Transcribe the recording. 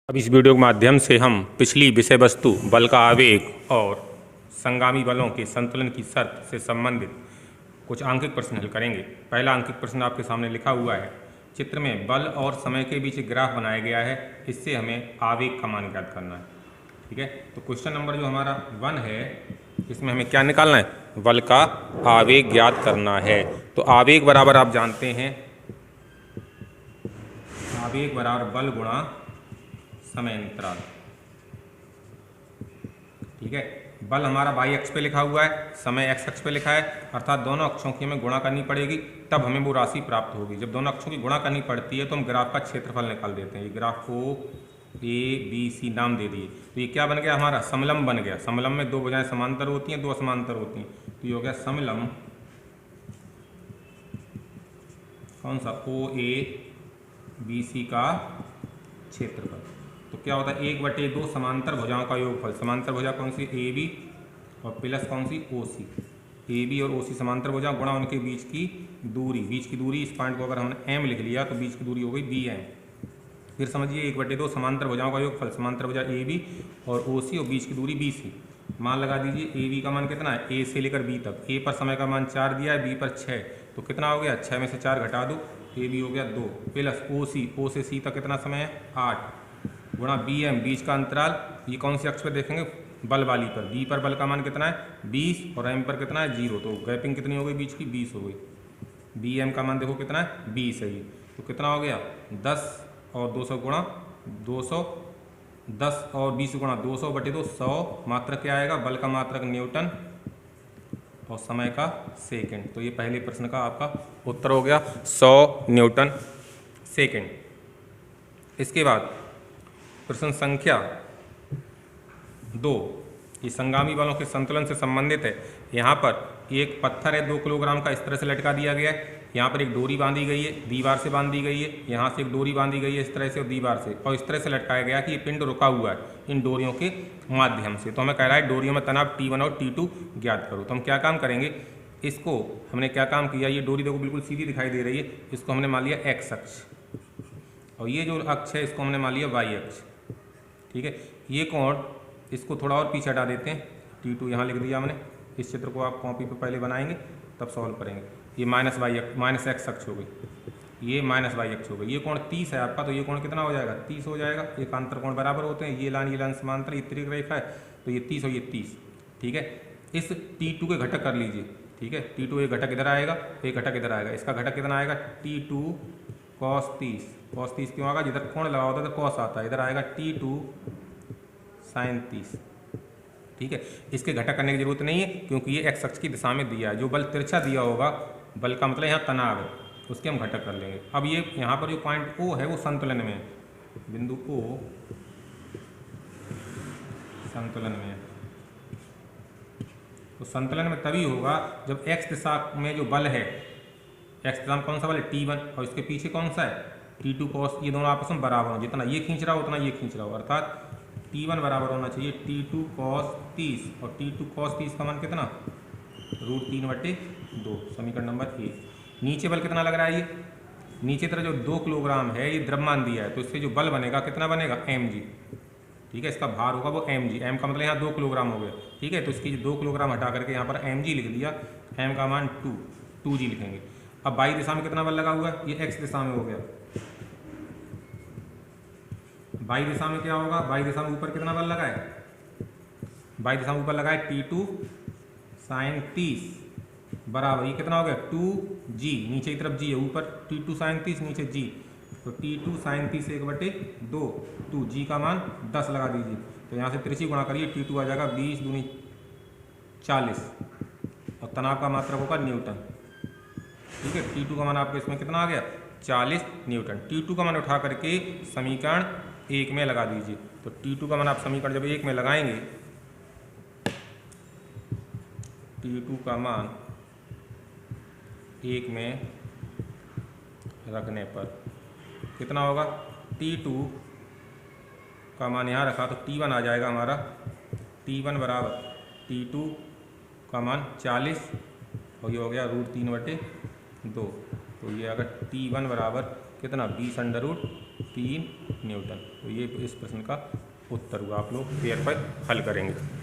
अब इस वीडियो के माध्यम से हम पिछली विषय वस्तु बल का आवेग और संगामी बलों के संतुलन की शर्त से संबंधित कुछ आंकिक प्रश्न हल करेंगे। पहला आंकिक प्रश्न आपके सामने लिखा हुआ है। चित्र में बल और समय के बीच एक ग्राफ बनाया गया है, इससे हमें आवेग का मान ज्ञात करना है। ठीक है, तो क्वेश्चन नंबर जो हमारा 1 है, इसमें हमें क्या निकालना है? बल का आवेग ज्ञात करना है। तो आवेग बराबर आप जानते हैं, आवेग बराबर बल गुणा समय अंतराल। ठीक है, बल हमारा y अक्ष पे लिखा हुआ है, समय x अक्ष पे लिखा है, अर्थात दोनों अक्षों की हमें गुणा करनी पड़ेगी, तब हमें वो राशि प्राप्त होगी। जब दोनों अक्षों की गुणा करनी पड़ती है तो हम ग्राफ का क्षेत्रफल निकाल देते हैं। ये ग्राफ को ABC नाम दे दिए, तो ये क्या बन गया? हमारा समलंब बन गया। समलंब में दो भुजाएं समांतर होती हैं, दो असमांतर होती हैं, तो ये हो गया समलंब कौन सा? OABC का क्षेत्रफल। तो क्या होता है? 1/2 समांतर भुजाओं का योगफल। समांतर भुजा कौन सी? AB और प्लस कौन सी? OC। AB और OC समांतर भुजा गुणा उनके बीच की दूरी। बीच की दूरी, इस पॉइंट को अगर हमने M लिख लिया तो बीच की दूरी हो गई BM। फिर समझिए 1/2 समांतर भुजाओं का योगफल। समांतर भुजा AB और OC और बीच की दूरी BC। मान लगा दीजिए AB का मान कितना है? A से लेकर B तक। A पर समय का मान 4 दिया है, B पर 6, तो कितना हो गया? 6 में से 4 घटा दो, AB हो गया 2, प्लस OC, O से C तक कितना समय है? 8, गुणा BM, बीच का अंतराल। ये कौन सी अक्ष पर देखेंगे? बल वाली पर। B पर बल का मान कितना है? 20 और M पर कितना है? 0, तो गैपिंग कितनी हो गई बीच की? 20 हो गई। BM का मान देखो कितना है? 20 है ये, तो कितना हो गया? 10 और 200 गुणा 200, 10 और 20 गुणा 200/2, 100 मात्रक क्या आएगा? बल का मात्रक न्यूटन और समय का सेकंड। तो ये पहले प्रश्न का आपका उत्तर हो गया, 100 न्यूटन सेकंड। इसके बाद प्रश्न संख्या 2, ये संगामी बलों के संतुलन से संबंधित है। यहाँ पर एक पत्थर है 2 किलोग्राम का, इस तरह से लटका दिया गया है। यहाँ पर एक डोरी बांधी गई है, दीवार से बांधी गई है, यहाँ से एक डोरी बांधी गई है इस तरह से और दीवार से, और इस तरह से लटकाया गया कि ये पिंड रुका हुआ है इन डोरियों के माध्यम से। तो हमें कह रहा है डोरियों में तनाव T1 और T2 ज्ञात करो। तो हम क्या काम करेंगे? इसको हमने क्या काम किया? ये डोरी देखो बिल्कुल सीधी दिखाई दे रही है, इसको हमने मान लिया X अक्ष, और ये जो अक्ष है इसको हमने मान लिया Y अक्ष। ठीक है, ये कोण, इसको थोड़ा और पीछे हटा देते हैं, T2 यहाँ लिख दिया हमने। इस चित्र को आप कॉपी पे पहले बनाएंगे तब सॉल्व करेंगे। ये माइनस X अक्ष हो गई, ये माइनस Y अक्ष हो गई। ये कोण 30 है आपका, तो ये कोण कितना हो जाएगा? 30 हो जाएगा। एकांतर कोण बराबर होते हैं, ये लाइन समांतर, ये तिर्यक रेखा है, तो ये 30 और ये 30। ठीक है, इस T2 के घटक कर लीजिए। ठीक है, T2 एक घटक इधर आएगा, एक घटक इधर आएगा, इसका घटक कितना आएगा? T2 cos 30। cos 30 क्यों आएगा? जिधर कोण लगा होता है तो cos आता है, इधर आएगा T2 sin 30। ठीक है, इसके घटक करने की जरूरत नहीं है क्योंकि ये x अक्ष की दिशा में दिया है। जो बल तिरछा दिया होगा, बल का मतलब यहाँ तनाव है, उसके हम घटक कर लेंगे। अब ये यहाँ पर जो पॉइंट O है वो संतुलन में है, बिंदु O संतुलन में है। तो संतुलन में तभी होगा जब x दिशा में जो बल है, x दिशा में कौन सा बल है? T1, और इसके पीछे कौन सा है? T2 cos। ये दोनों आपस में बराबर हो, जितना ये खींच रहा हो उतना ये खींच रहा हो, अर्थात T1 बराबर होना चाहिए T2 cos 30, और T2 cos 30 का मान कितना? √3/2, समीकरण नंबर 1। नीचे बल कितना लग रहा है? ये नीचे तरह जो 2 किलोग्राम है, ये द्रव्यमान दिया है, तो इससे जो बल बनेगा कितना बनेगा? mg। ठीक है, इसका भार होगा वो mg। m का मतलब यहाँ 2 किलोग्राम हो गया। ठीक है, तो इसकी 2 किलोग्राम हटा करके यहाँ पर mg लिख दिया, m का मान 2g लिखेंगे। अब y दिशा में कितना बल लगा हुआ है? ये x दिशा में हो गया। y दिशा में क्या होगा? y दिशा में ऊपर कितना बल लगा है? y दिशा में ऊपर लगा है T2 sin 30 बराबर, ये कितना हो गया? 2g। नीचे की तरफ g है, ऊपर T2 sin 30, नीचे g, तो T2 sin 30 1/2, 2g का मान 10 लगा दीजिए। तो यहाँ से तिरछी गुणा करिए, T2 आ जाएगा 20 दूनी 40, और तनाव का मात्रक होगा न्यूटन। ठीक है, T2 का मान आपको इसमें कितना आ गया? 40 न्यूटन। T2 का मान उठा करके समीकरण 1 में लगा दीजिए। तो T2 का मान आप समीकरण जब 1 में लगाएंगे, T2 का मान 1 में रखने पर कितना होगा? T2 का मान यहाँ रखा तो T1 आ जाएगा हमारा, T1 बराबर T2 का मान 40, और ये हो गया √3/2। तो ये अगर T1 बराबर कितना? 20√2 3 न्यूटन। तो ये इस प्रश्न का उत्तर हुआ, आप लोग पेयर पर हल करेंगे।